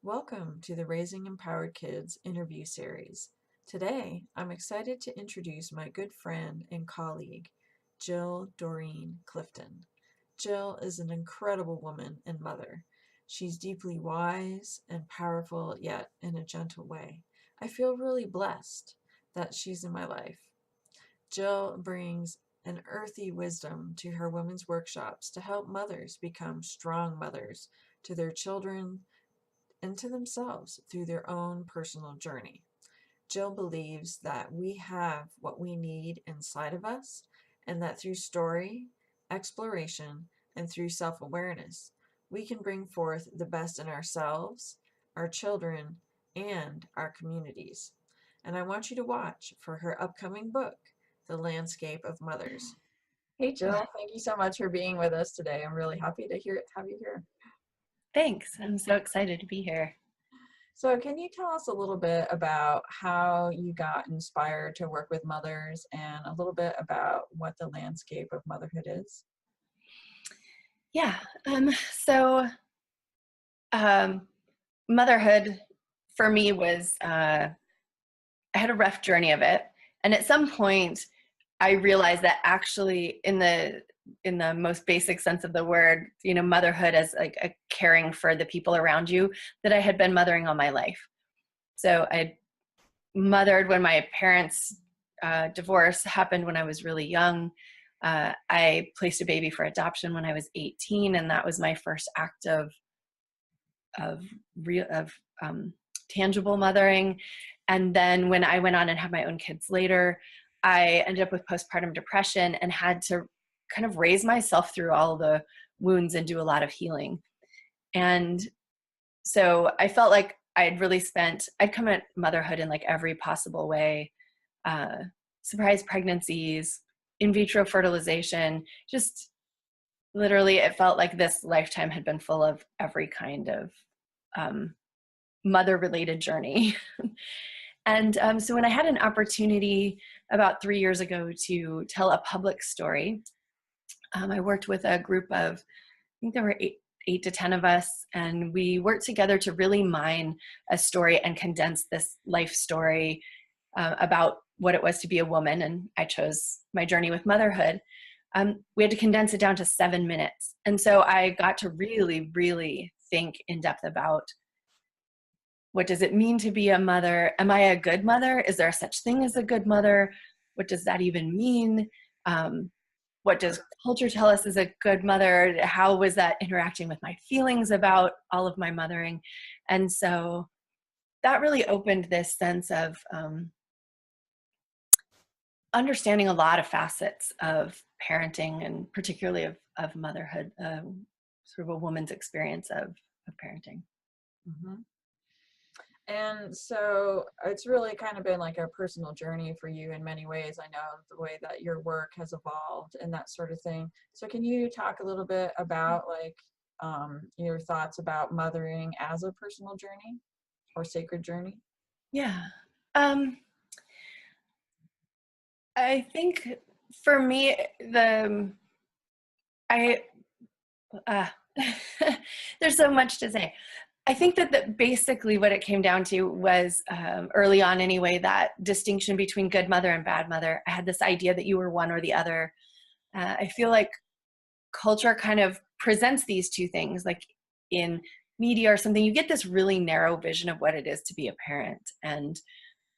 Welcome to the Raising Empowered Kids interview series. Today, I'm excited to introduce my good friend and colleague, Jill Doreen Clifton. Jill is an incredible woman and mother. She's deeply wise and powerful, yet in a gentle way. I feel really blessed that she's in my life. Jill brings an earthy wisdom to her women's workshops to help mothers become strong mothers to their children and to themselves through their own personal journey. Jill believes that we have what we need inside of us, and that through story, exploration, and through self awareness, we can bring forth the best in ourselves, our children, and our communities. And I want you to watch for her upcoming book, The Landscape of Mothers. Hey, Jill, thank you so much for being with us today. I'm really happy to have you here. Thanks. I'm so excited to be here. So, can you tell us a little bit about how you got inspired to work with mothers and a little bit about what the landscape of motherhood is? Yeah. So motherhood for me was, I had a rough journey of it. And at some point I realized that actually in the most basic sense of the word, motherhood as like a caring for the people around you, that I had been mothering all my life. So I mothered when my parents' divorce happened when I was really young. I placed a baby for adoption when I was 18, and that was my first act of real of tangible mothering. And then when I went on and had my own kids later, I ended up with postpartum depression and had to kind of raise myself through all the wounds and do a lot of healing. And so I felt like I'd come at motherhood in like every possible way. Uh, Surprise pregnancies, in vitro fertilization, just literally it felt like this lifetime had been full of every kind of um, mother related journey. And so when I had an opportunity about 3 years ago to tell a public story, I worked with a group of, I think there were eight to 10 of us, and we worked together to really mine a story and condense this life story about what it was to be a woman. And I chose my journey with motherhood. We had to condense it down to 7 minutes. And so I got to really, really think in depth about, what does it mean to be a mother? Am I a good mother? Is there such thing as a good mother? What does that even mean? Um, what does culture tell us is a good mother? How was that interacting with my feelings about all of my mothering? And so that really opened this sense of understanding a lot of facets of parenting, and particularly of motherhood, sort of a woman's experience of parenting. Hmm. And so it's really kind of been like a personal journey for you in many ways. I know the way that your work has evolved and that sort of thing. So, can you talk a little bit about your thoughts about mothering as a personal journey or sacred journey? Yeah. Um, I think for me, I, uh, there's so much to say. I think that basically what it came down to was, early on anyway, that distinction between good mother and bad mother. I had this idea that you were one or the other. I feel like culture kind of presents these two things, like in media or something. You get this really narrow vision of what it is to be a parent, and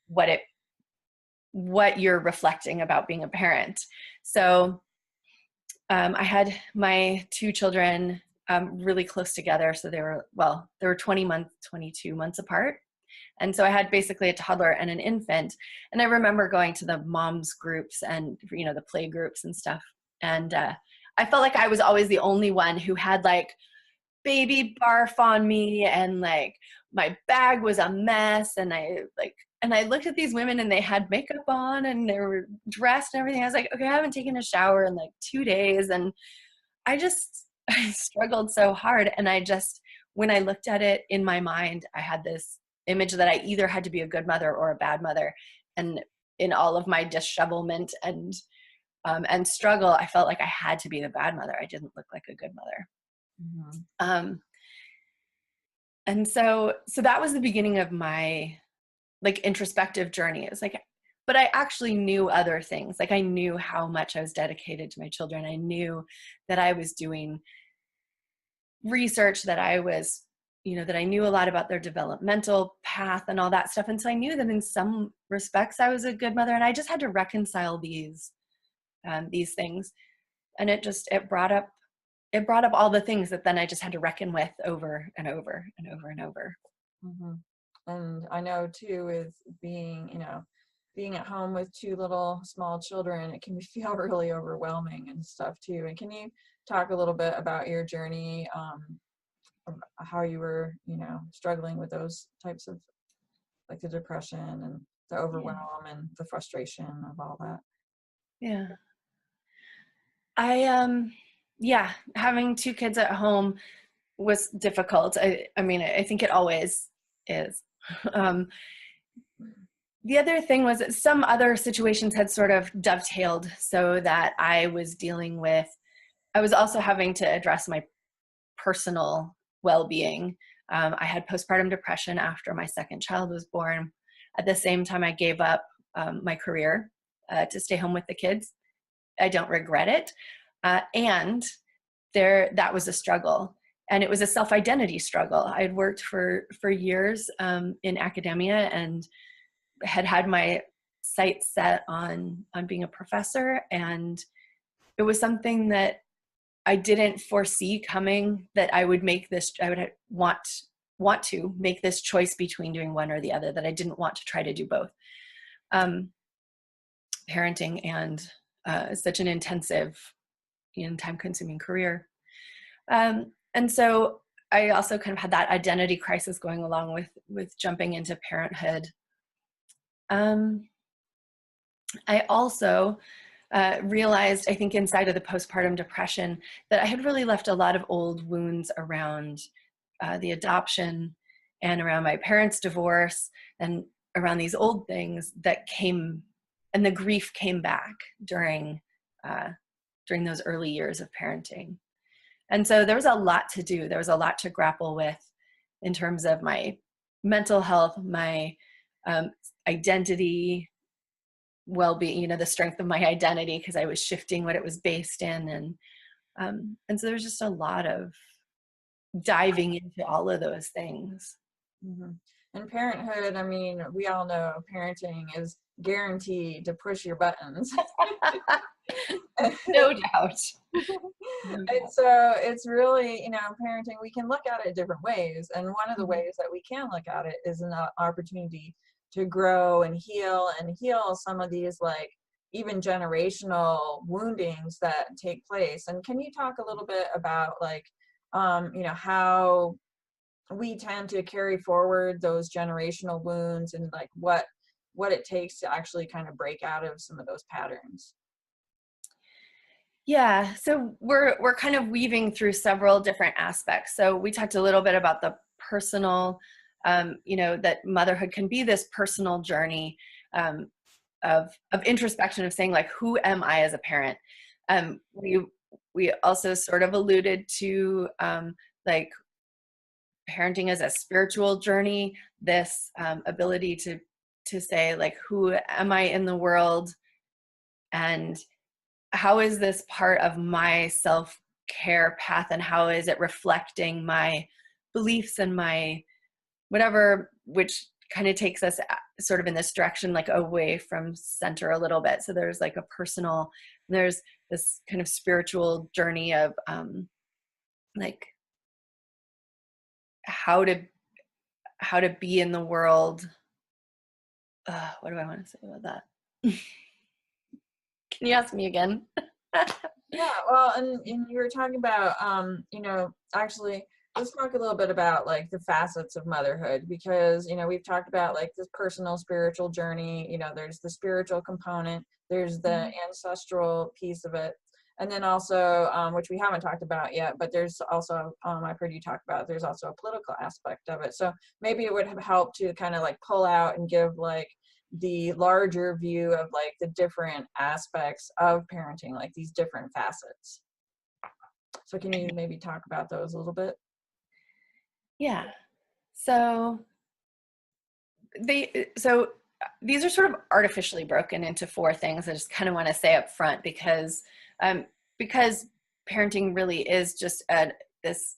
what it what you're reflecting about being a parent. So I had my two children really close together. So they were 20 months, 22 months apart. And so I had basically a toddler and an infant. And I remember going to the moms groups and, the play groups and stuff. And I felt like I was always the only one who had like baby barf on me, and like my bag was a mess, and I looked at these women and they had makeup on and they were dressed and everything. I was like, okay, I haven't taken a shower in like 2 days. And I struggled so hard. And when I looked at it in my mind, I had this image that I either had to be a good mother or a bad mother. And in all of my dishevelment and struggle, I felt like I had to be the bad mother. I didn't look like a good mother. Hmm. Um, And so that was the beginning of my like introspective journey. It's like, but I actually knew other things. Like I knew how much I was dedicated to my children. I knew that I was doing research, that I was, that I knew a lot about their developmental path and all that stuff. And so I knew that in some respects I was a good mother, and I just had to reconcile these things. And it brought up all the things that then I just had to reckon with over and over and over and over. Hmm. And I know too, with being at home with two little small children, it can feel really overwhelming and stuff too. And can you talk a little bit about your journey, how you were, struggling with those types of, like, the depression and the Yeah. overwhelm and the frustration of all that? Yeah. I yeah, having two kids at home was difficult. I mean, I think it always is. Um, the other thing was that some other situations had sort of dovetailed so that I was also having to address my personal well-being. I had postpartum depression after my second child was born. At the same time, I gave up my career to stay home with the kids. I don't regret it. And that was a struggle. And it was a self-identity struggle. I had worked for years in academia and had my sights set on being a professor. And it was something that I didn't foresee coming, that I would want to make this choice between doing one or the other, that I didn't want to try to do both. Parenting and such an intensive and time-consuming career. And so I also kind of had that identity crisis going along with jumping into parenthood. I also realized, I think inside of the postpartum depression, that I had really left a lot of old wounds around the adoption and around my parents' divorce and around these old things that came, and the grief came back during those early years of parenting. And so there was a lot to do. There was a lot to grapple with in terms of my mental health, my identity, well-being, the strength of my identity, because I was shifting what it was based in. And so there's just a lot of diving into all of those things. Hmm. And parenthood, I mean, we all know parenting is guaranteed to push your buttons. No doubt. No And doubt. so it's really, parenting, we can look at it different ways. And one of the Mhm. ways that we can look at it is an opportunity to grow and heal some of these, like, even generational woundings that take place. And can you talk a little bit about, like, how we tend to carry forward those generational wounds, and like what it takes to actually kind of break out of some of those patterns? Yeah, so we're kind of weaving through several different aspects. So we talked a little bit about the personal, that motherhood can be this personal journey um, of introspection, of saying like, who am I as a parent? We also sort of alluded to like parenting as a spiritual journey, this ability to say like, who am I in the world, and how is this part of my self-care path, and how is it reflecting my beliefs and my whatever, which kind of takes us sort of in this direction, like away from center a little bit. So there's like a personal, there's this kind of spiritual journey of like how to be in the world. What do I want to say about that? Can you ask me again? Yeah, well, and you were talking about, actually, let's talk a little bit about, like, the facets of motherhood, because, we've talked about, like, this personal spiritual journey. There's the spiritual component, there's the Mhm. ancestral piece of it, and then also, which we haven't talked about yet, but there's also, I've heard you talk about, there's also a political aspect of it. So maybe it would have helped to kind of like pull out and give, like, the larger view of, like, the different aspects of parenting, like these different facets. So can you maybe talk about those a little bit? Yeah. So so these are sort of artificially broken into four things. I just kind of want to say up front um, because parenting really is just this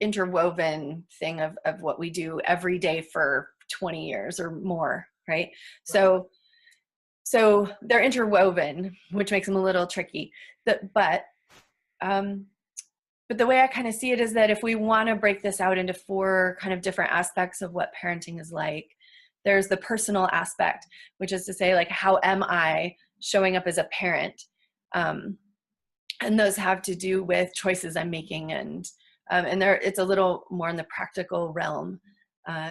interwoven thing of what we do every day for 20 years or more, right? Right. So they're interwoven, which makes them a little tricky. Um, but the way I kind of see it is that if we want to break this out into four kind of different aspects of what parenting is like, there's the personal aspect, which is to say, like, how am I showing up as a parent? Um, and those have to do with choices I'm making, and there it's a little more in the practical realm.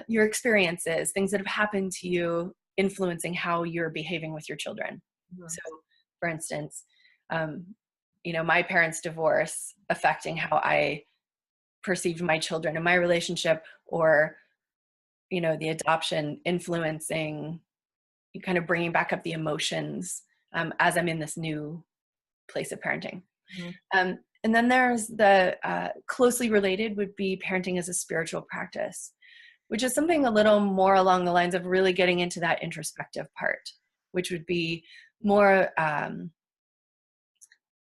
Your experiences, things that have happened to you, influencing how you're behaving with your children. Mhm. So, for instance, um, my parents' divorce affecting how I perceived my children and my relationship, or the adoption influencing, kind of bringing back up the emotions as I'm in this new place of parenting. Mhm. And then there's the closely related would be parenting as a spiritual practice, which is something a little more along the lines of really getting into that introspective part, which would be more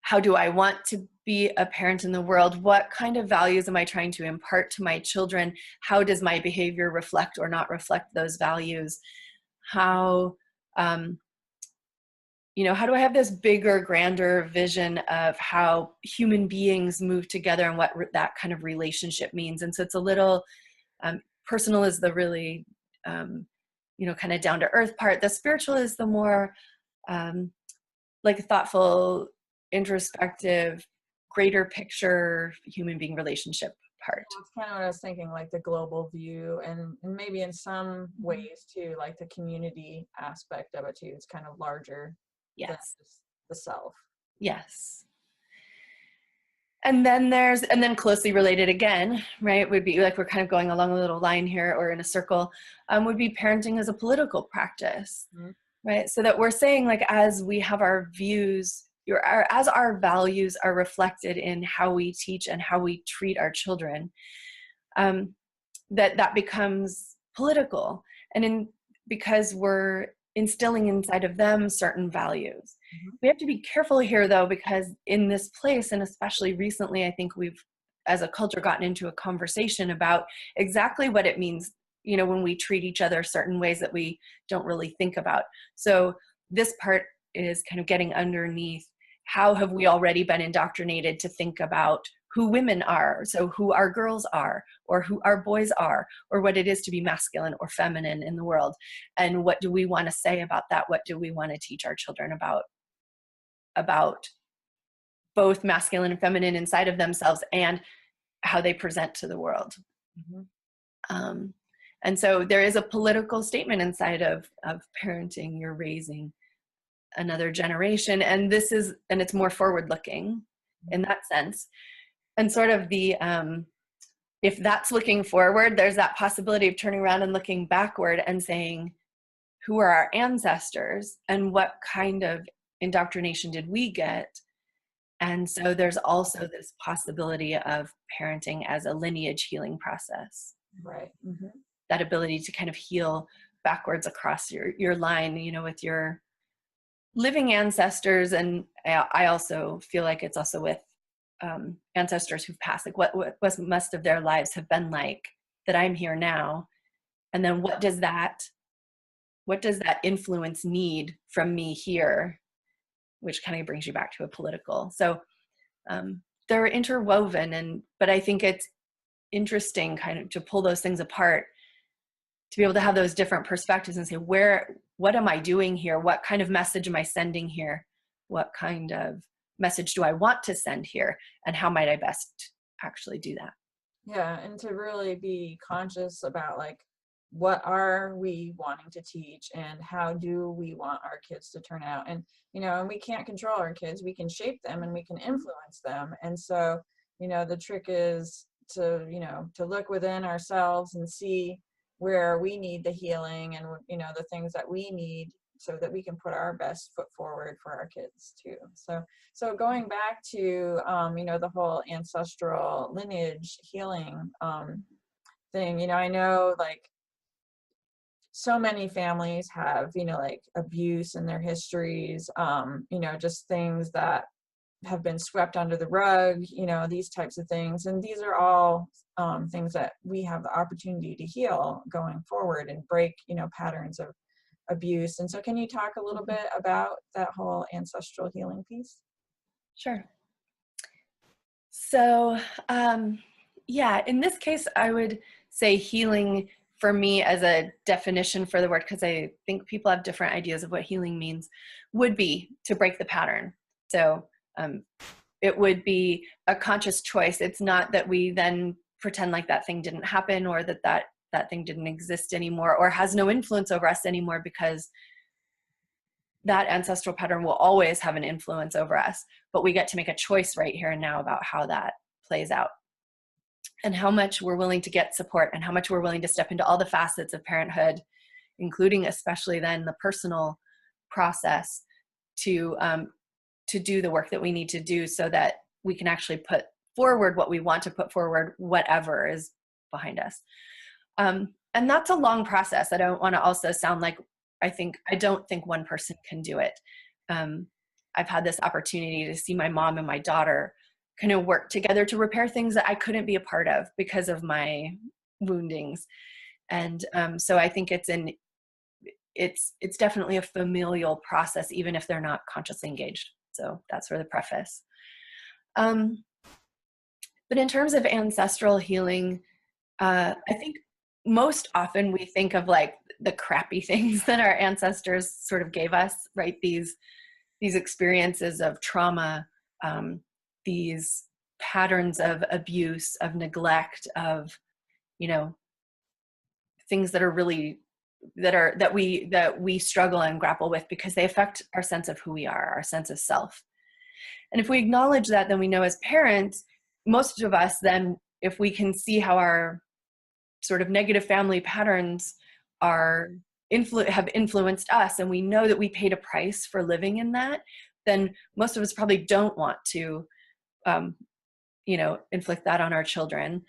how do I want to be a parent in the world? What kind of values am I trying to impart to my children? How does my behavior reflect or not reflect those values? How, um, how do I have this bigger, grander vision of how human beings move together and what that kind of relationship means? And so it's a little personal is the really, kind of down to earth part. The spiritual is the more um, like thoughtful, introspective, greater picture human being relationship part. That's kind of what I was thinking, like the global view, and maybe in some Mhm. ways too, like the community aspect of it too. It's kind of larger than Yes. just the self. Yes. And then closely related again, right, would be like we're kind of going along a little line here or in a circle, would be parenting as a political practice, Mhm. right? So that we're saying, like, as we have our views, as our values are reflected in how we teach and how we treat our children, um, that becomes political, because we're instilling inside of them certain values. Mhm. We have to be careful here, though, because in this place, and especially recently, I think we've as a culture gotten into a conversation about exactly what it means, when we treat each other certain ways that we don't really think about. So this part is kind of getting underneath how have we already been indoctrinated to think about who women are, so who our girls are, or who our boys are, or what it is to be masculine or feminine in the world. And what do we want to say about that? What do we want to teach our children about both masculine and feminine inside of themselves and how they present to the world? Mhm. Um, and so there is a political statement inside of parenting. You're raising another generation, and it's more forward looking in that sense. And sort of if that's looking forward, there's that possibility of turning around and looking backward and saying, who are our ancestors and what kind of indoctrination did we get? And so there's also this possibility of parenting as a lineage healing process, Right. Mhm. that ability to kind of heal backwards across your line, with your living ancestors. And I also feel like it's also with ancestors who've passed, like what must of their lives have been like that I'm here now, and then what does that influence need from me here, which kind of brings you back to a political. So they're interwoven, but I think it's interesting kind of to pull those things apart, to be able to have those different perspectives and say, what am I doing here? What kind of message am I sending here? What kind of message do I want to send here? And how might I best actually do that? Yeah, and to really be conscious about like what are we wanting to teach and how do we want our kids to turn out. And and we can't control our kids, we can shape them and we can influence them. And so the trick is to to look within ourselves and see where we need the healing and the things that we need so that we can put our best foot forward for our kids too. So going back to the whole ancestral lineage healing thing. I know like so many families have, like abuse in their histories, just things that have been swept under the rug, these types of things. And these are all things that we have the opportunity to heal going forward and break, patterns of abuse. And so can you talk a little bit about that whole ancestral healing piece? Sure. So, yeah, in this case, I would say healing for me as a definition for the word, because I think people have different ideas of what healing means, would be to break the pattern. So it would be a conscious choice. It's not that we then pretend like that thing didn't happen, or that thing didn't exist anymore, or has no influence over us anymore, because that ancestral pattern will always have an influence over us, but we get to make a choice right here and now about how that plays out and how much we're willing to get support and how much we're willing to step into all the facets of parenthood, including especially then the personal process to do the work that we need to do so that we can actually put forward what we want to put forward, whatever is behind us. And that's a long process. I don't want to also sound like I don't think one person can do it. I've had this opportunity to see my mom and my daughter kind of work together to repair things that I couldn't be a part of because of my woundings. And so I think it's definitely a familial process, even if they're not consciously engaged. So that's for the preface. But in terms of ancestral healing, I think most often we think of like the crappy things that our ancestors sort of gave us, right? These experiences of trauma, these patterns of abuse, of neglect, of, things that are really that we struggle and grapple with because they affect our sense of who we are, our sense of self. And if we acknowledge that, then we know as parents, most of us then, if we can see how our sort of negative family patterns have influenced us, and we know that we paid a price for living in that, then most of us probably don't want to, inflict that on our children.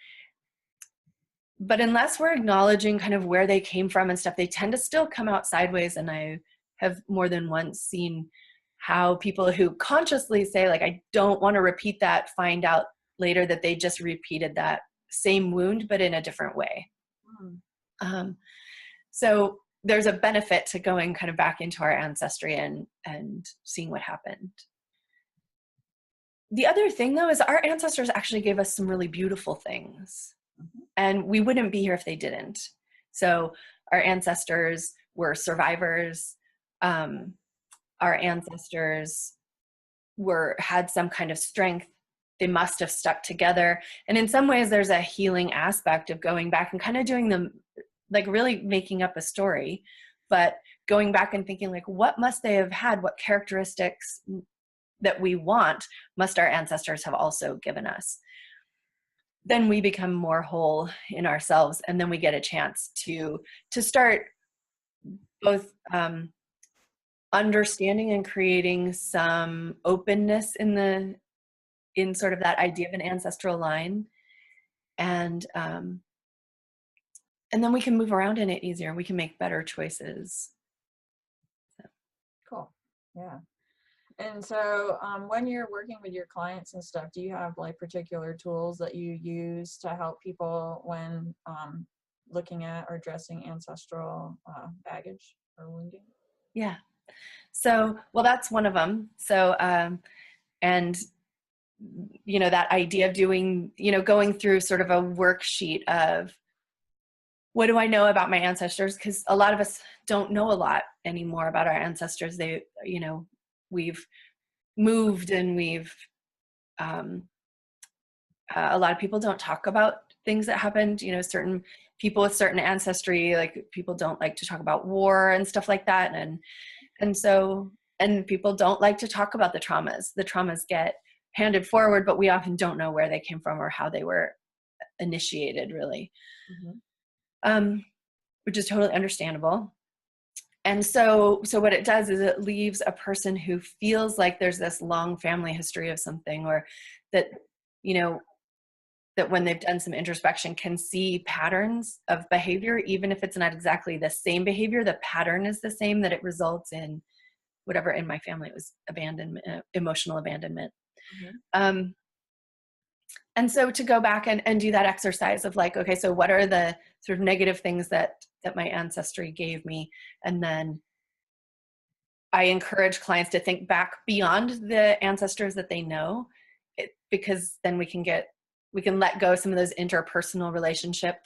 But unless we're acknowledging kind of where they came from and stuff, they tend to still come out sideways. And I have more than once seen how people who consciously say, like, I don't want to repeat that, find out later that they just repeated that same wound, but in a different way. So there's a benefit to going kind of back into our ancestry and seeing what happened. The other thing, though, is our ancestors actually gave us some really beautiful things. And we wouldn't be here if they didn't. So our ancestors were survivors. Our ancestors had some kind of strength. They must have stuck together. And in some ways, there's a healing aspect of going back and kind of doing them, like really making up a story, but going back and thinking like, what must they have had? What characteristics that we want must our ancestors have also given us? Then we become more whole in ourselves, and then we get a chance to start both understanding and creating some openness in sort of that idea of an ancestral line, and then we can move around in it easier. We can make better choices. So. Cool. Yeah. And so when you're working with your clients and stuff, do you have like particular tools that you use to help people when looking at or addressing ancestral baggage or wounding? Yeah. So, well, that's one of them. So, and, that idea of doing, going through sort of a worksheet of what do I know about my ancestors? Because a lot of us don't know a lot anymore about our ancestors. We've moved and a lot of people don't talk about things that happened, certain people with certain ancestry, like people don't like to talk about war and stuff like that. And people don't like to talk about the traumas get handed forward, but we often don't know where they came from or how they were initiated, really. Which is totally understandable. And so what it does is it leaves a person who feels like there's this long family history of something, or that, that when they've done some introspection can see patterns of behavior, even if it's not exactly the same behavior, the pattern is the same, that it results in whatever. In my family, it was abandonment, emotional abandonment. Mhm. Um, and so to go back and do that exercise of like, okay, so what are the sort of negative things that my ancestry gave me? And then I encourage clients to think back beyond the ancestors that they know, because then we can let go some of those interpersonal relationship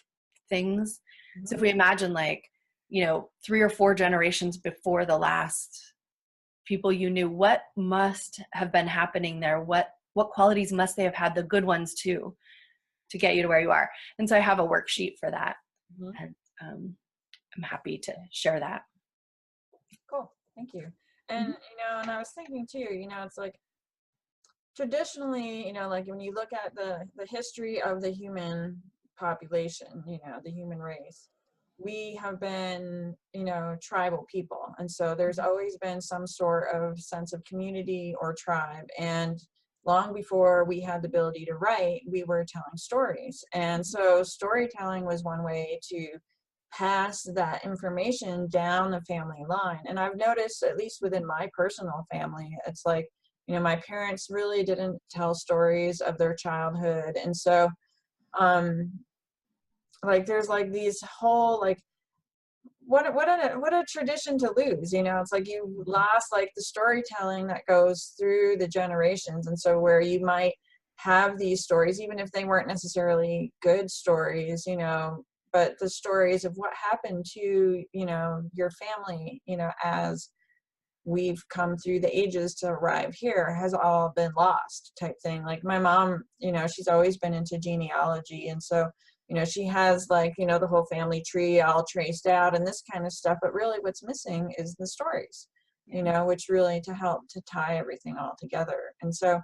things. So Mhm. if we imagine like, 3 or 4 generations before the last people you knew, what must have been happening there? What qualities must they have had, the good ones too, to get you to where you are? And so I have a worksheet for that, Mhm. and I'm happy to share that. Cool. Thank you. And, Mhm. and I was thinking too, it's like traditionally, like when you look at the history of the human population, the human race, we have been, tribal people. And so there's always been some sort of sense of community or tribe. And long before we had the ability to write, we were telling stories. And so storytelling was one way to pass that information down the family line. And I've noticed, at least within my personal family, it's like, my parents really didn't tell stories of their childhood. And so, um, like, there's like these whole, like, what a tradition to lose. It's like you lost like the storytelling that goes through the generations. And so where you might have these stories, even if they weren't necessarily good stories, but the stories of what happened to, your family, as we've come through the ages to arrive here, has all been lost, type thing. Like my mom, she's always been into genealogy. And so, she has like, the whole family tree all traced out and this kind of stuff. But really what's missing is the stories, Yeah. which really to help to tie everything all together. And so,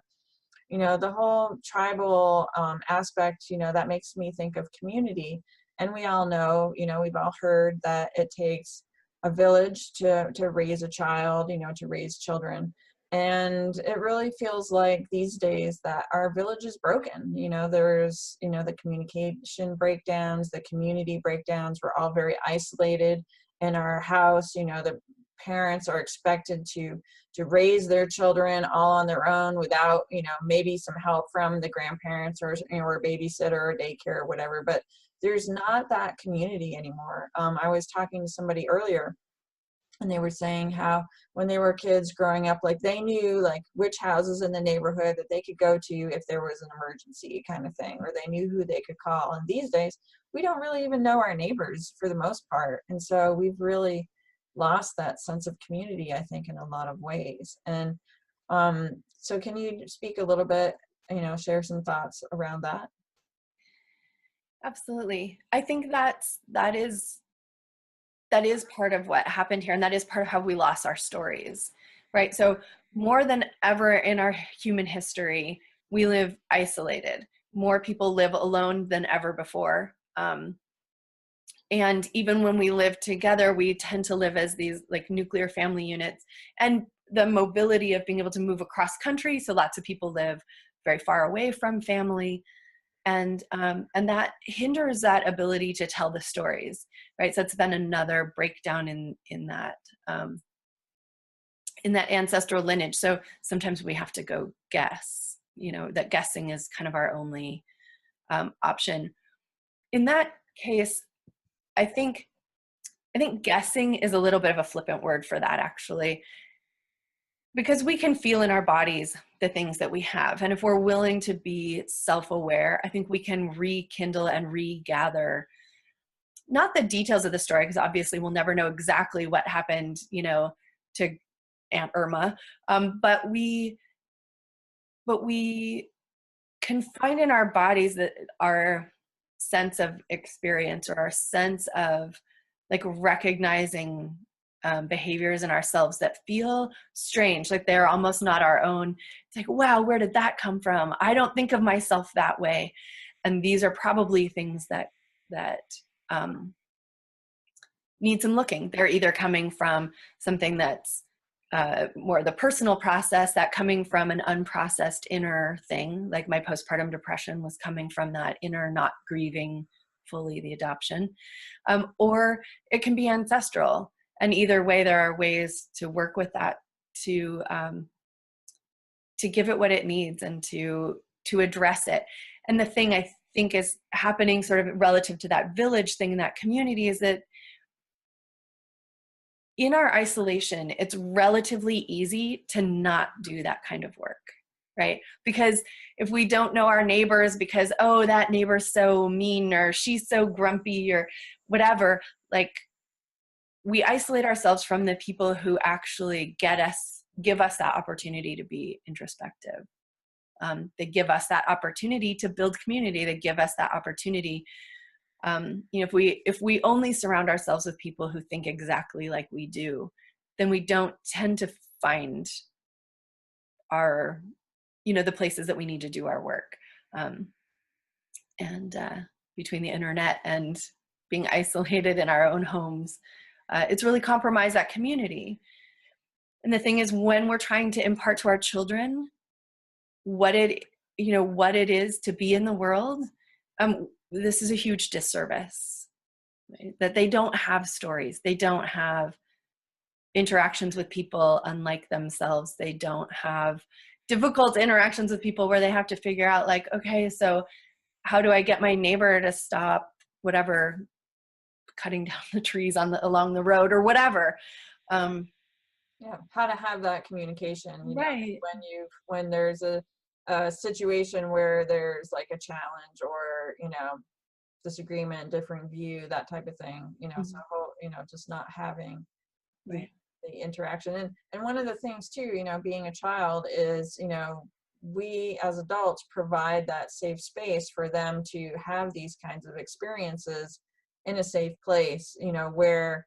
the whole tribal aspect, that makes me think of community. And we all know, we've all heard that it takes a village to raise a child, to raise children. And it really feels like these days that our village is broken. There's, the communication breakdowns, the community breakdowns. We're all very isolated in our house. The parents are expected to raise their children all on their own without, maybe some help from the grandparents or, or a babysitter or daycare or whatever. But there's not that community anymore. I was talking to somebody earlier and they were saying how when they were kids growing up, like they knew like which houses in the neighborhood that they could go to if there was an emergency kind of thing, or they knew who they could call. And these days we don't really even know our neighbors for the most part. And so we've really lost that sense of community, I think, in a lot of ways. And so can you speak a little bit, share some thoughts around that? Absolutely. I think that is part of what happened here, and that is part of how we lost our stories, right? So more than ever in our human history, we live isolated. More people live alone than ever before. And even when we live together, we tend to live as these like nuclear family units. And the mobility of being able to move across country, so lots of people live very far away from family, and that hinders that ability to tell the stories, right? So it's been another breakdown um, in that ancestral lineage. So sometimes we have to go guess, that guessing is kind of our only option. In that case, I think guessing is a little bit of a flippant word for that, actually, because we can feel in our bodies the things that we have. And if we're willing to be self-aware, I think we can rekindle and regather, not the details of the story, because obviously we'll never know exactly what happened, to Aunt Irma. But we can find in our bodies that our sense of experience, or our sense of like recognizing behaviors in ourselves that feel strange, like they're almost not our own. It's like, wow, where did that come from? I don't think of myself that way. And these are probably things that um, need some looking. They're either coming from something that's more the personal process, that coming from an unprocessed inner thing, like my postpartum depression was coming from that inner not grieving fully the adoption, or it can be ancestral. And either way, there are ways to work with that to give it what it needs and to address it. And the thing I think is happening sort of relative to that village thing in that community is that in our isolation, it's relatively easy to not do that kind of work, right? Because if we don't know our neighbors because, oh, that neighbor's so mean or she's so grumpy or whatever, like we isolate ourselves from the people who actually give us that opportunity to be introspective. They give us that opportunity to build community. They give us that opportunity. If we only surround ourselves with people who think exactly like we do, then we don't tend to find our, the places that we need to do our work. And between the internet and being isolated in our own homes, it's really compromised that community. And the thing is, when we're trying to impart to our children what it is to be in the world, this is a huge disservice, right? That they don't have stories. They don't have interactions with people unlike themselves. They don't have difficult interactions with people where they have to figure out like, okay, so how do I get my neighbor to stop whatever, cutting down the trees along the road or whatever. Yeah, how to have that communication, Right. when there's a situation where there's like a challenge or, disagreement, differing view, that type of thing, so, Mhm. just not having the Right. the interaction. And one of the things too, being a child is, we as adults provide that safe space for them to have these kinds of experiences in a safe place, where,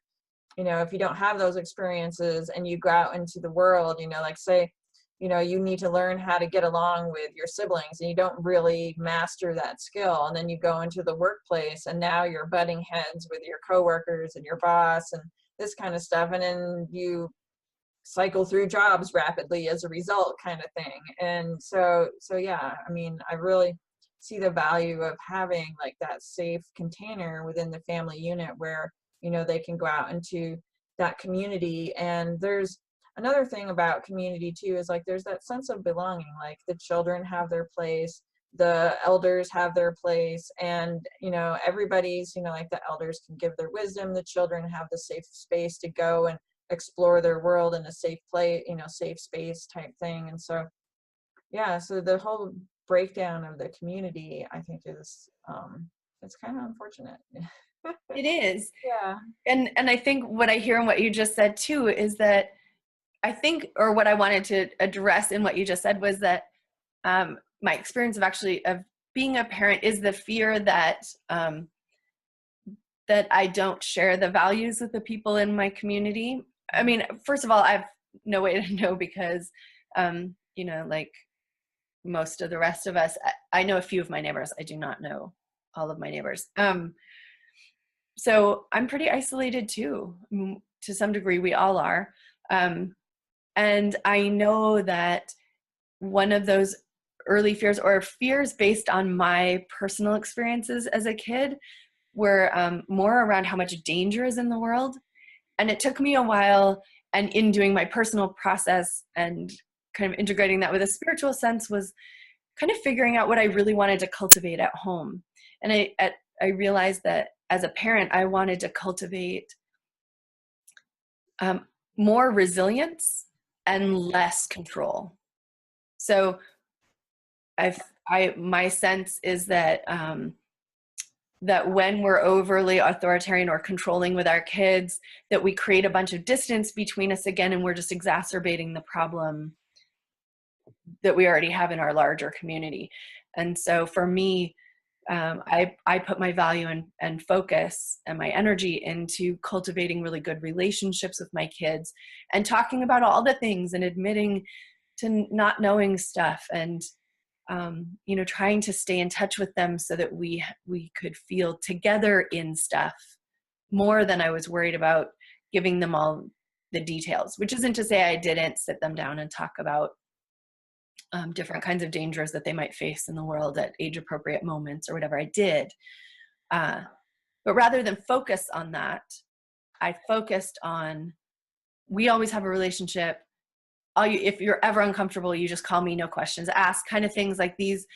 if you don't have those experiences and you go out into the world, like say, you need to learn how to get along with your siblings and you don't really master that skill. And then you go into the workplace and now you're butting heads with your coworkers and your boss and this kind of stuff. And then you cycle through jobs rapidly as a result, kind of thing. And so yeah, I mean, I really see the value of having like that safe container within the family unit where, they can go out into that community. And there's another thing about community too, is like there's that sense of belonging. Like the children have their place, the elders have their place, and everybody's, like the elders can give their wisdom, the children have the safe space to go and explore their world in a safe place, safe space type thing. And so yeah, so the whole breakdown of the community, I think, is it's kind of unfortunate. It is. Yeah. And I think what I hear in what you just said too is that I think, or what I wanted to address in what you just said was that my experience of being a parent is the fear that that I don't share the values with the people in my community. I mean, first of all, I have no way to know because, like most of the rest of us, I know a few of my neighbors. I do not know all of my neighbors. So I'm pretty isolated too. To some degree, we all are. And I know that one of those early fears, or fears based on my personal experiences as a kid, were more around how much danger is in the world. And it took me a while, and in doing my personal process and kind of integrating that with a spiritual sense, was kind of figuring out what I really wanted to cultivate at home. And I realized that as a parent, I wanted to cultivate more resilience and less control. So my sense is that that when we're overly authoritarian or controlling with our kids, that we create a bunch of distance between us again, and we're just exacerbating the problem that we already have in our larger community. And so for me, I put my value and focus and my energy into cultivating really good relationships with my kids and talking about all the things and admitting to not knowing stuff and trying to stay in touch with them so that we could feel together in stuff more than I was worried about giving them all the details, which isn't to say I didn't sit them down and talk about different kinds of dangers that they might face in the world at age appropriate moments or whatever. I did. But rather than focus on that, I focused on, we always have a relationship. If you're ever uncomfortable, you just call me, no questions asked, kind of things like these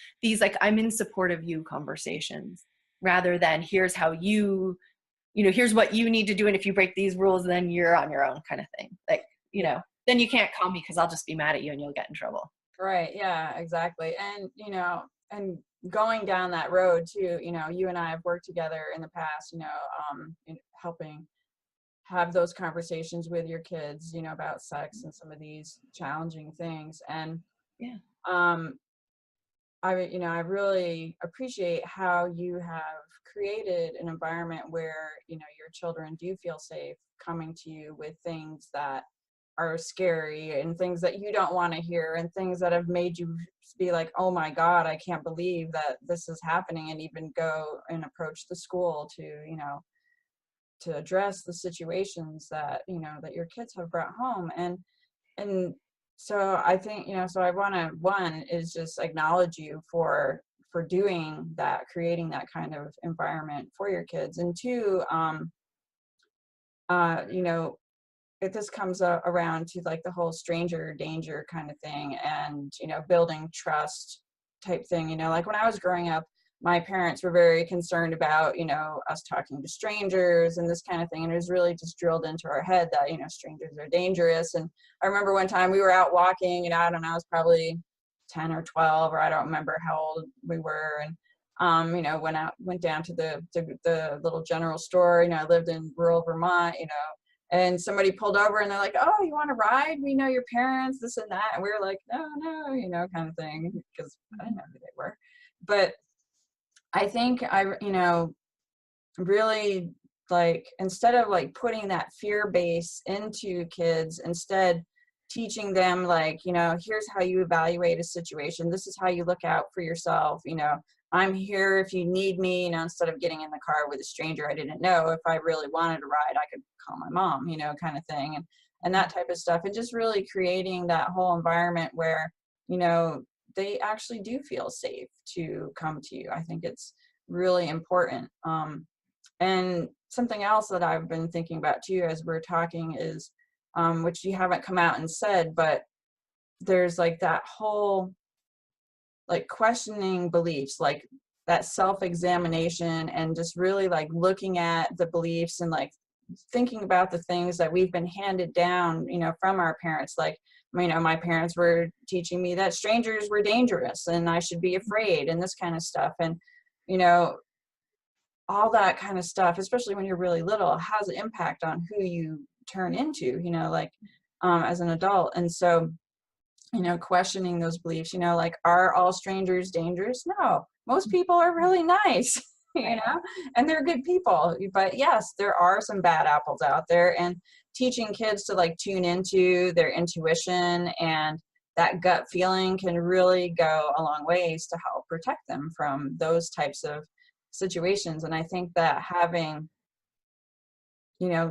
like, I'm in support of you conversations, rather than here's how here's what you need to do. And if you break these rules, then you're on your own, kind of thing. Like, then you can't call me because I'll just be mad at you and you'll get in trouble. Right. Yeah, exactly. And, and going down that road too, you and I have worked together in the past, in helping have those conversations with your kids, about sex and some of these challenging things. And, Yeah. I really appreciate how you have created an environment where, your children do feel safe coming to you with things that are scary and things that you don't want to hear and things that have made you be like, oh my God, I can't believe that this is happening, and even go and approach the school to address the situations that, that your kids have brought home. And so I think, so I want to, one is just acknowledge you for doing that, creating that kind of environment for your kids. And two, if this comes around to like the whole stranger danger kind of thing, and, building trust type thing, like when I was growing up, my parents were very concerned about, us talking to strangers and this kind of thing. And it was really just drilled into our head that, strangers are dangerous. And I remember one time we were out walking, I don't know, I was probably 10 or 12, or I don't remember how old we were. And, went down to the little general store. I lived in rural Vermont, and somebody pulled over and they're like, oh, you want to ride? We know your parents, this and that. And we were like, no, kind of thing, because I didn't know who they were. But I think really, like, instead of like putting that fear base into kids, instead teaching them, like, here's how you evaluate a situation. This is how you look out for yourself. I'm here if you need me, instead of getting in the car with a stranger I didn't know. If I really wanted to ride, I could call my mom, kind of thing. And that type of stuff. And just really creating that whole environment where, they actually do feel safe to come to you. I think it's really important. And something else that I've been thinking about too, as we're talking, is, which you haven't come out and said, but there's like that whole, like, questioning beliefs, like that self-examination, and just really like looking at the beliefs and like thinking about the things that we've been handed down, from our parents. Like, my parents were teaching me that strangers were dangerous and I should be afraid, and this kind of stuff. And, all that kind of stuff, especially when you're really little, has an impact on who you turn into, like, as an adult. And so, questioning those beliefs, like, are all strangers dangerous? No, most people are really nice, and they're good people. But yes, there are some bad apples out there, and teaching kids to like tune into their intuition and that gut feeling can really go a long ways to help protect them from those types of situations. And I think that having,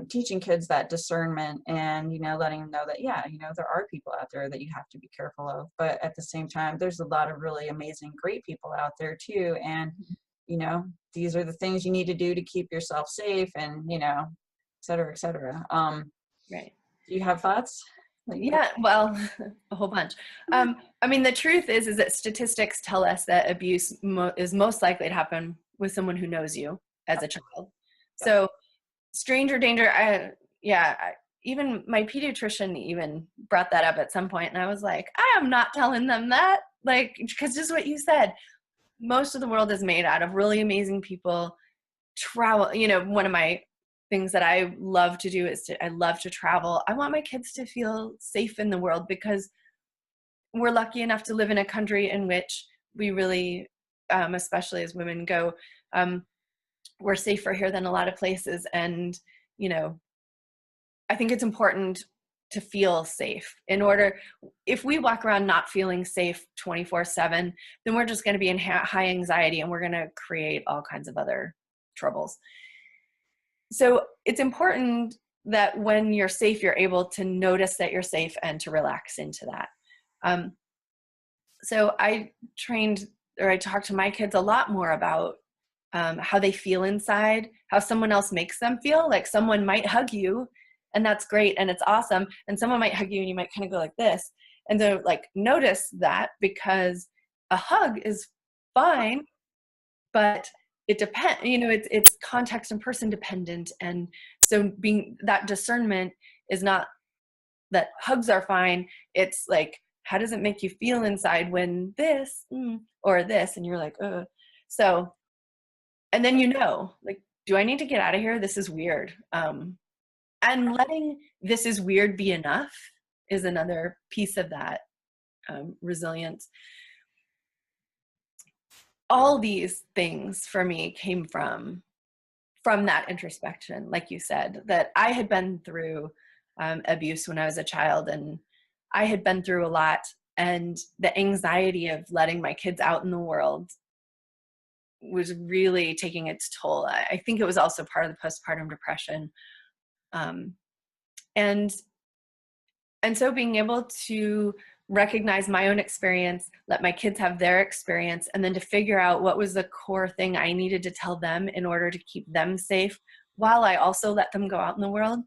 teaching kids that discernment, and, letting them know that, yeah, there are people out there that you have to be careful of, but at the same time, there's a lot of really amazing, great people out there too. And, these are the things you need to do to keep yourself safe, and, et cetera, et cetera. Right. Do you have thoughts? Yeah, well, a whole bunch. The truth is that statistics tell us that abuse is most likely to happen with someone who knows you as a child. So stranger danger, even my pediatrician even brought that up at some point, and I was like, I am not telling them that, like, because just what you said, most of the world is made out of really amazing people. Travel, one of my things that I love to do is I love to travel. I want my kids to feel safe in the world, because we're lucky enough to live in a country in which we really, especially as women go, we're safer here than a lot of places. And, I think it's important to feel safe. If we walk around not feeling safe 24/7, then we're just going to be in high anxiety, and we're going to create all kinds of other troubles. So it's important that when you're safe, you're able to notice that you're safe and to relax into that. So I talked to my kids a lot more about how they feel inside, how someone else makes them feel. Like someone might hug you and that's great and it's awesome. And someone might hug you and you might kind of go like this. And so like notice that, because a hug is fine, but it depends, it's context and person dependent. And so being that discernment is not that hugs are fine. It's like, how does it make you feel inside when this or this? And you're like, so, and then, like, do I need to get out of here? This is weird. And letting this is weird be enough is another piece of that resilience. All these things for me came from that introspection, like you said, that I had been through abuse when I was a child, and I had been through a lot, and the anxiety of letting my kids out in the world was really taking its toll. I think it was also part of the postpartum depression. And so being able to recognize my own experience, let my kids have their experience, and then to figure out what was the core thing I needed to tell them in order to keep them safe while I also let them go out in the world.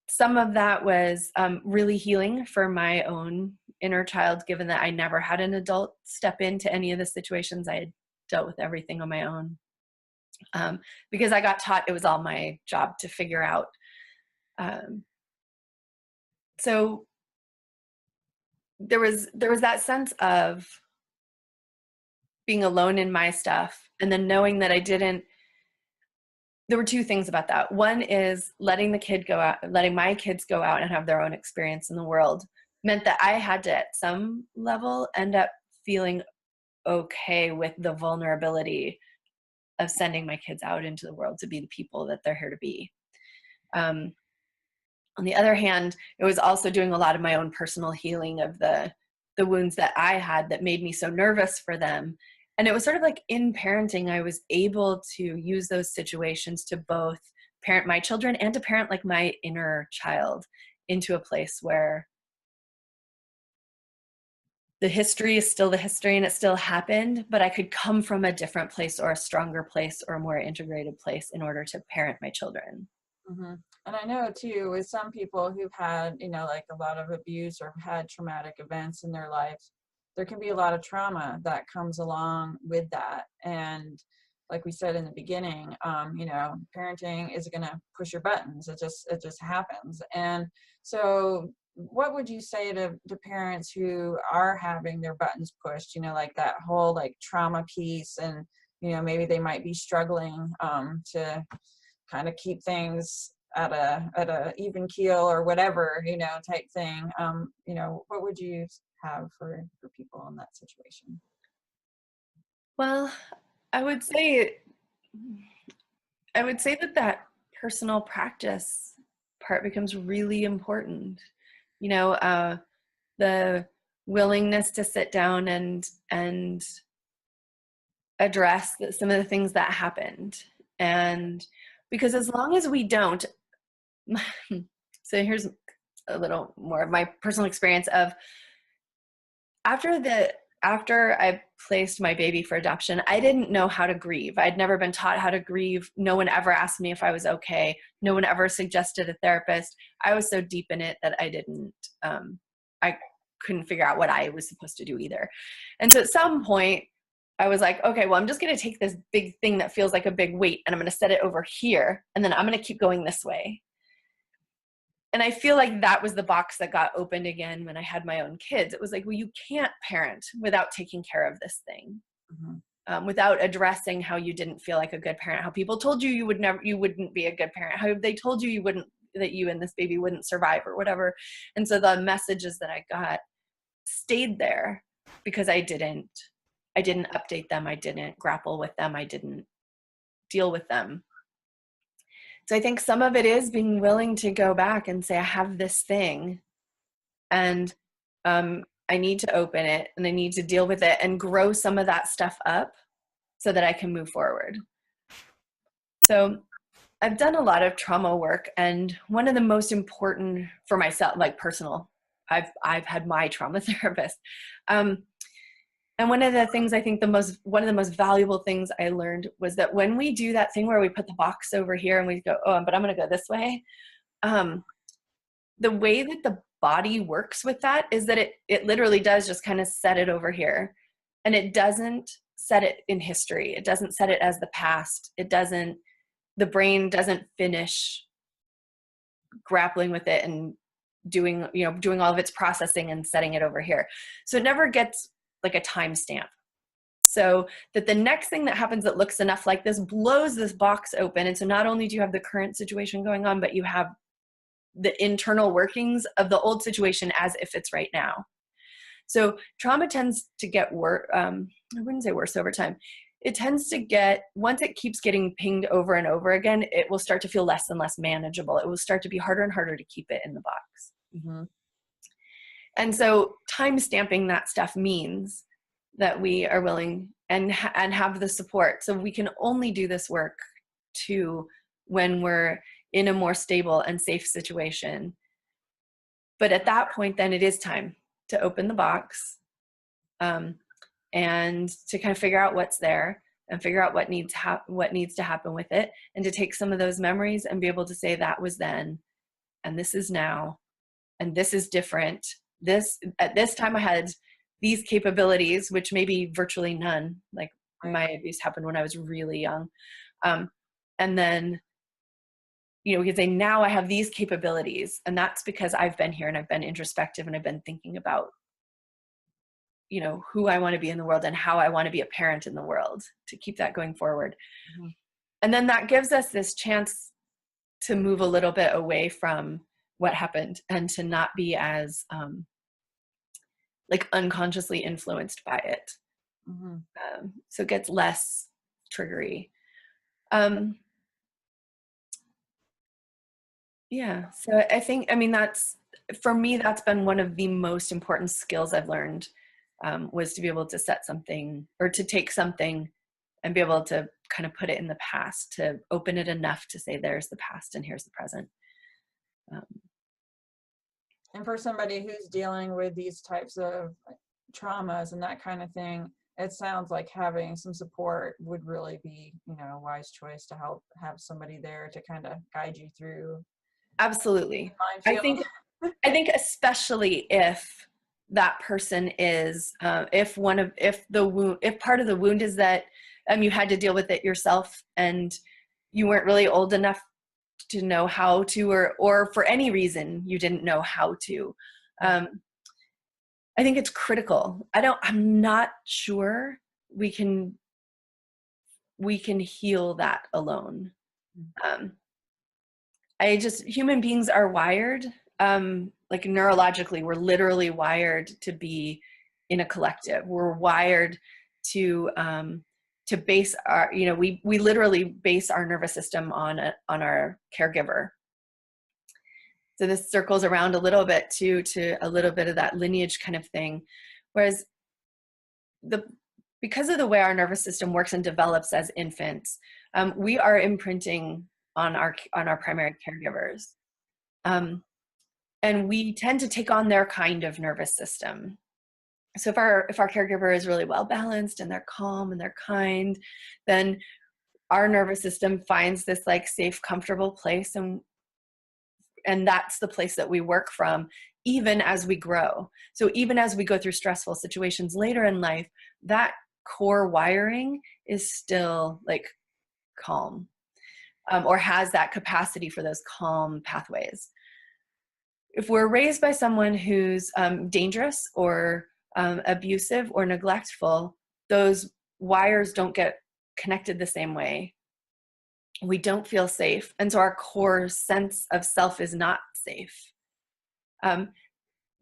Some of that was really healing for my own inner child, given that I never had an adult step into any of the situations. I had dealt with everything on my own because I got taught it was all my job to figure out. So there was that sense of being alone in my stuff, and then knowing that there were two things about that. One is letting my kids go out and have their own experience in the world meant that I had to, at some level, end up feeling okay with the vulnerability of sending my kids out into the world to be the people that they're here to be. On the other hand, it was also doing a lot of my own personal healing of the wounds that I had that made me so nervous for them. And it was sort of like in parenting, I was able to use those situations to both parent my children and to parent like my inner child into a place where the history is still the history and it still happened, but I could come from a different place or a stronger place or a more integrated place in order to parent my children. Mm-hmm. And I know too, with some people who've had, like a lot of abuse or had traumatic events in their lives, there can be a lot of trauma that comes along with that. And like we said in the beginning, parenting isn't going to push your buttons. It just happens. And so what would you say to parents who are having their buttons pushed, like that whole like trauma piece, and, maybe they might be struggling to kind of keep things at a even keel or whatever, type thing. What would you have for people in that situation? Well, I would say that personal practice part becomes really important. The willingness to sit down and address some of the things that happened. And because as long as we don't, so here's a little more of my personal experience of after I placed my baby for adoption, I didn't know how to grieve. I'd never been taught how to grieve. No one ever asked me if I was okay. No one ever suggested a therapist. I was so deep in it that I couldn't figure out what I was supposed to do either. And so at some point I was like, okay, well, I'm just going to take this big thing that feels like a big weight and I'm going to set it over here. And then I'm going to keep going this way. And I feel like that was the box that got opened again when I had my own kids. It was like, well, you can't parent without taking care of this thing, without addressing how you didn't feel like a good parent, how people told you you wouldn't be a good parent, how they told you that you and this baby wouldn't survive or whatever. And so the messages that I got stayed there because I didn't update them. I didn't grapple with them. I didn't deal with them. So I think some of it is being willing to go back and say, I have this thing and I need to open it and I need to deal with it and grow some of that stuff up so that I can move forward. So I've done a lot of trauma work, and one of the most important for myself, like personal, I've had my trauma therapist. Um, and one of the things I think one of the most valuable things I learned was that when we do that thing where we put the box over here and we go, oh, but I'm going to go this way. Um, the way that the body works with that is that it literally does just kind of set it over here, and it doesn't set it in history. It doesn't set it as the past. The brain doesn't finish grappling with it and doing all of its processing and setting it over here. So it never gets like a timestamp. So that the next thing that happens that looks enough like this blows this box open. And so not only do you have the current situation going on, but you have the internal workings of the old situation as if it's right now. So trauma tends to get worse. I wouldn't say worse over time. It tends to get, once it keeps getting pinged over and over again, it will start to feel less and less manageable. It will start to be harder and harder to keep it in the box. Mm-hmm. And so time stamping that stuff means that we are willing and have the support. So we can only do this work when we're in a more stable and safe situation. But at that point, then it is time to open the box, and to kind of figure out what's there and figure out what needs to happen with it, and to take some of those memories and be able to say that was then, and this is now, and this is different. At this time I had these capabilities, which maybe virtually none. Like my abuse happened when I was really young. And then, you can say now I have these capabilities, and that's because I've been here and I've been introspective and I've been thinking about, who I want to be in the world and how I want to be a parent in the world, to keep that going forward. Mm-hmm. And then that gives us this chance to move a little bit away from what happened and to not be as like unconsciously influenced by it. Mm-hmm. So it gets less triggery. Yeah. So I think, for me, that's been one of the most important skills I've learned, was to be able to set something, or to take something and be able to kind of put it in the past, to open it enough to say, there's the past and here's the present. And for somebody who's dealing with these types of traumas and that kind of thing, it sounds like having some support would really be, a wise choice, to help have somebody there to kind of guide you through. Absolutely. I think especially if that person is, if part of the wound is that you had to deal with it yourself and you weren't really old enough to know how to, or for any reason you didn't know how to. I think it's critical. I'm not sure we can heal that alone. Human beings are wired, like neurologically, we're literally wired to be in a collective. We're wired to base our, we literally base our nervous system on our caregiver. So this circles around a little bit to a little bit of that lineage kind of thing. Whereas because of the way our nervous system works and develops as infants, we are imprinting on our primary caregivers. And we tend to take on their kind of nervous system. So if our caregiver is really well balanced and they're calm and they're kind, then our nervous system finds this like safe, comfortable place, and that's the place that we work from, even as we grow. So even as we go through stressful situations later in life, that core wiring is still like calm, or has that capacity for those calm pathways. If we're raised by someone who's dangerous or abusive or neglectful, those wires don't get connected the same way. We don't feel safe. And so our core sense of self is not safe.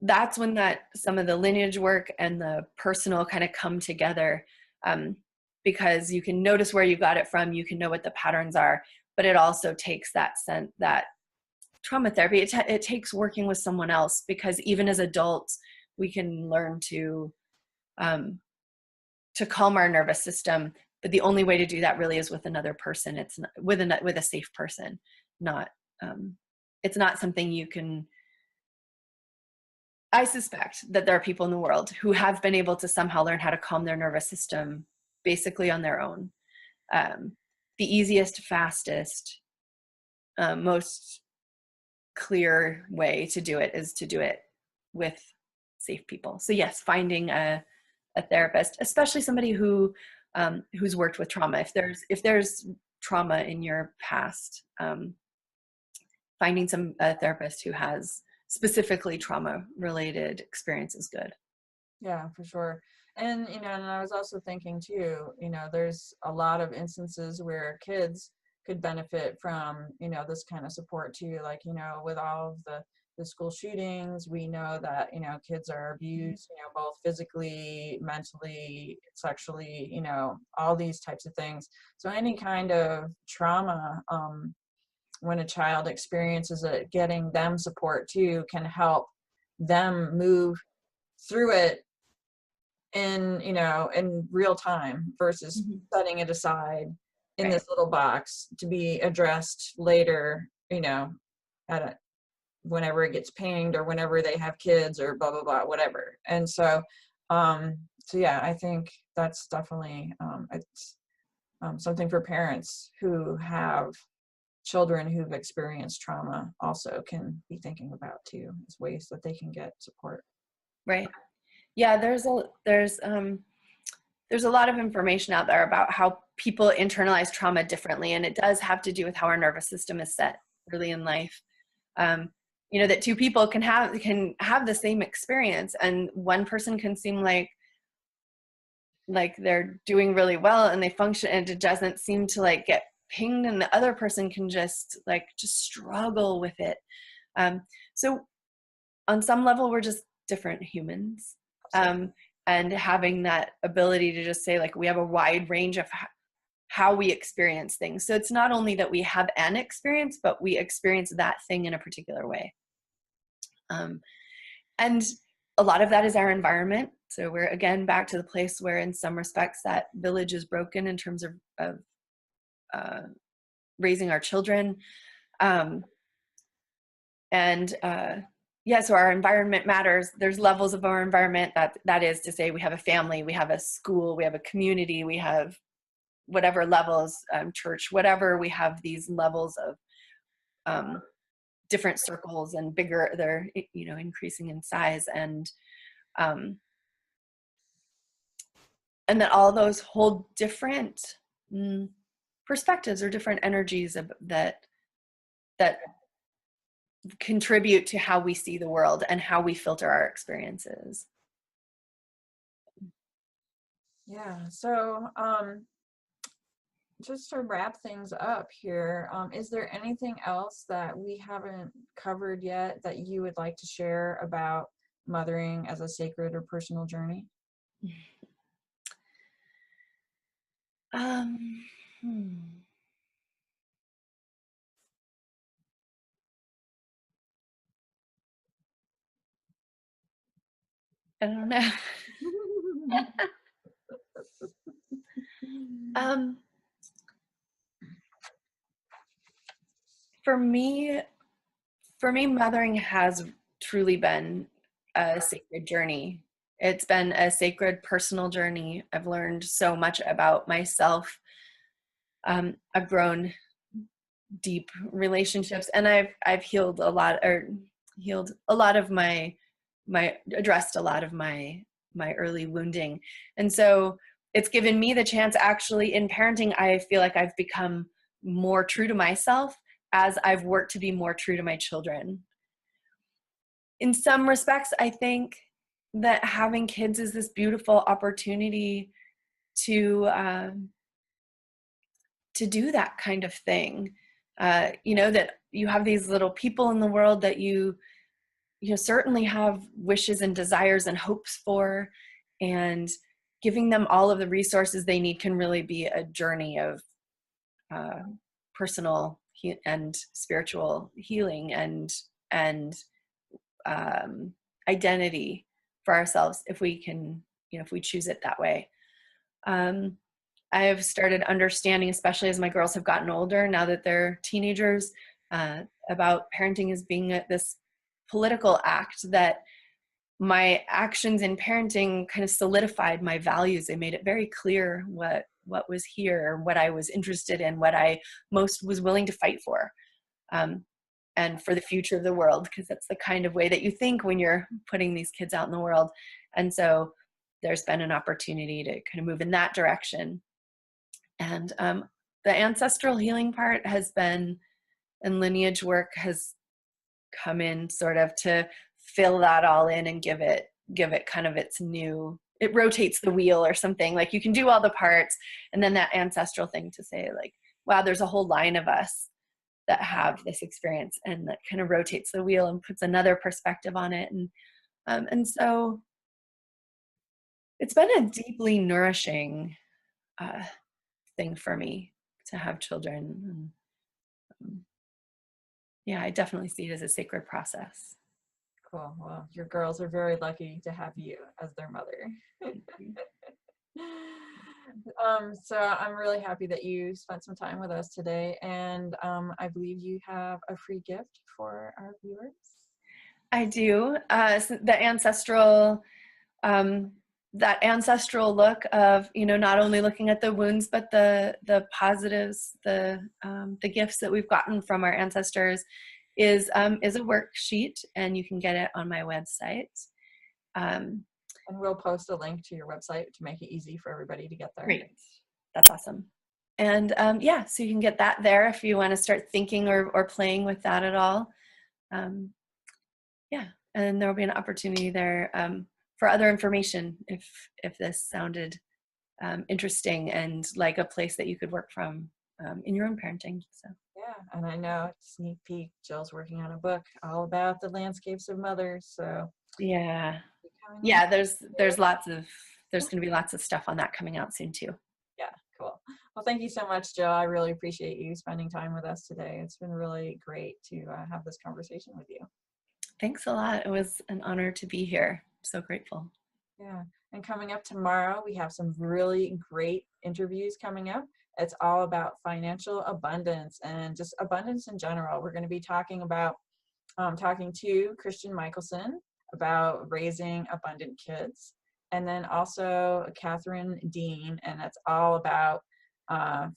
That's when some of the lineage work and the personal kind of come together, because you can notice where you got it from, you can know what the patterns are, but it also takes that trauma therapy. It takes working with someone else, because even as adults, we can learn to calm our nervous system but the only way to do that really is with another person. It's not, with a safe person, not it's not something you can. I suspect that there are people in the world who have been able to somehow learn how to calm their nervous system basically on their own. The easiest, fastest, most clear way to do it is to do it with safe people. So yes, finding a therapist, especially somebody who's worked with trauma. If there's trauma in your past, finding a therapist who has specifically trauma related experience is good. Yeah, for sure. And, and I was also thinking too, there's a lot of instances where kids could benefit from, this kind of support too. Like, with all of the school shootings, we know that, kids are abused, both physically, mentally, sexually, all these types of things. So any kind of trauma, when a child experiences it, getting them support too can help them move through it in real time versus Mm-hmm. setting it aside in Right. this little box to be addressed later, at whenever it gets pinged or whenever they have kids or blah blah blah, whatever. And so yeah, I think that's definitely it's something for parents who have children who've experienced trauma also can be thinking about too, as ways that they can get support. Right. Yeah, there's a lot of information out there about how people internalize trauma differently, and it does have to do with how our nervous system is set early in life. Um, that two people can have the same experience, and one person can seem like they're doing really well and they function, and it doesn't seem to like get pinged, and the other person can just struggle with it. So on some level, we're just different humans. And having that ability to just say, like, we have a wide range of how we experience things. So it's not only that we have an experience, but we experience that thing in a particular way. And a lot of that is our environment. So we're again back to the place where in some respects that village is broken in terms of raising our children. So our environment matters. There's levels of our environment. That is to say, we have a family, we have a school, we have a community, we have whatever levels, church, whatever. We have these levels of different circles, and bigger. They're increasing in size, and that all those hold different perspectives or different energies that contribute to how we see the world and how we filter our experiences. Yeah. So just to wrap things up here, is there anything else that we haven't covered yet that you would like to share about mothering as a sacred or personal journey? Hmm. I don't know. um, for me, mothering has truly been a sacred journey. It's been a sacred personal journey. I've learned so much about myself. I've grown deep relationships, and I've healed a lot, or healed a lot of my addressed a lot of my early wounding. And so it's given me the chance, actually, in parenting. I feel like I've become more true to myself as I've worked to be more true to my children. In some respects, I think that having kids is this beautiful opportunity to do that kind of thing. That you have these little people in the world that you certainly have wishes and desires and hopes for, and giving them all of the resources they need can really be a journey of personal and spiritual healing and identity for ourselves, if we can, if we choose it that way. I have started understanding, especially as my girls have gotten older, now that they're teenagers, about parenting as being this political act, that my actions in parenting kind of solidified my values. They made it very clear what was here, what I was interested in, what I most was willing to fight for, um, and for the future of the world, because that's the kind of way that you think when you're putting these kids out in the world. And so there's been an opportunity to kind of move in that direction. And the ancestral healing part has been, and lineage work has come in sort of to fill that all in and give it kind of its new, it rotates the wheel or something. Like, you can do all the parts, and then that ancestral thing to say, like, wow, there's a whole line of us that have this experience, and that kind of rotates the wheel and puts another perspective on it. And so it's been a deeply nourishing uh, thing for me to have children. And, yeah, I definitely see it as a sacred process. Cool. Well, your girls are very lucky to have you as their mother. So I'm really happy that you spent some time with us today, and I believe you have a free gift for our viewers. I do. So the ancestral, that ancestral look of, not only looking at the wounds, but the positives, the gifts that we've gotten from our ancestors, is a worksheet, and you can get it on my website. And we'll post a link to your website to make it easy for everybody to get there. Great. That's awesome. And yeah, so you can get that there if you want to start thinking or playing with that at all. Yeah, and there will be an opportunity there for other information if this sounded interesting and like a place that you could work from in your own parenting. So. Yeah, and I know, sneak peek, Jill's working on a book all about the landscapes of mothers. So Yeah, there's going to be lots of stuff on that coming out soon too. Yeah, cool. Well, thank you so much, Jill. I really appreciate you spending time with us today. It's been really great to have this conversation with you. Thanks a lot. It was an honor to be here. So grateful. Yeah, and coming up tomorrow, we have some really great interviews coming up. It's all about financial abundance and just abundance in general. We're going to be talking to Christian Michelson about raising abundant kids, and then also Catherine Dean, and it's all about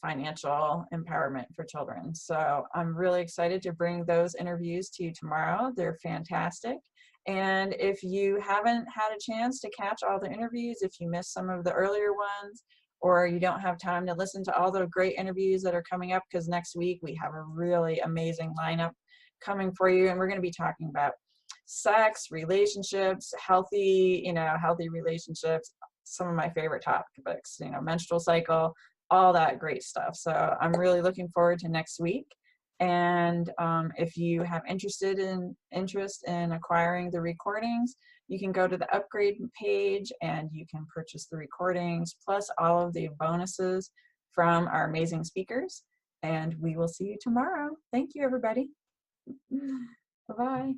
financial empowerment for children. So I'm really excited to bring those interviews to you tomorrow. They're fantastic. And if you haven't had a chance to catch all the interviews, if you missed some of the earlier ones, or you don't have time to listen to all the great interviews that are coming up, because next week we have a really amazing lineup coming for you, and we're going to be talking about sex, relationships, healthy relationships, some of my favorite topics, menstrual cycle, all that great stuff. So I'm really looking forward to next week. And if you have interest in acquiring the recordings, you can go to the upgrade page and you can purchase the recordings plus all of the bonuses from our amazing speakers. And we will see you tomorrow. Thank you, everybody. Bye-bye.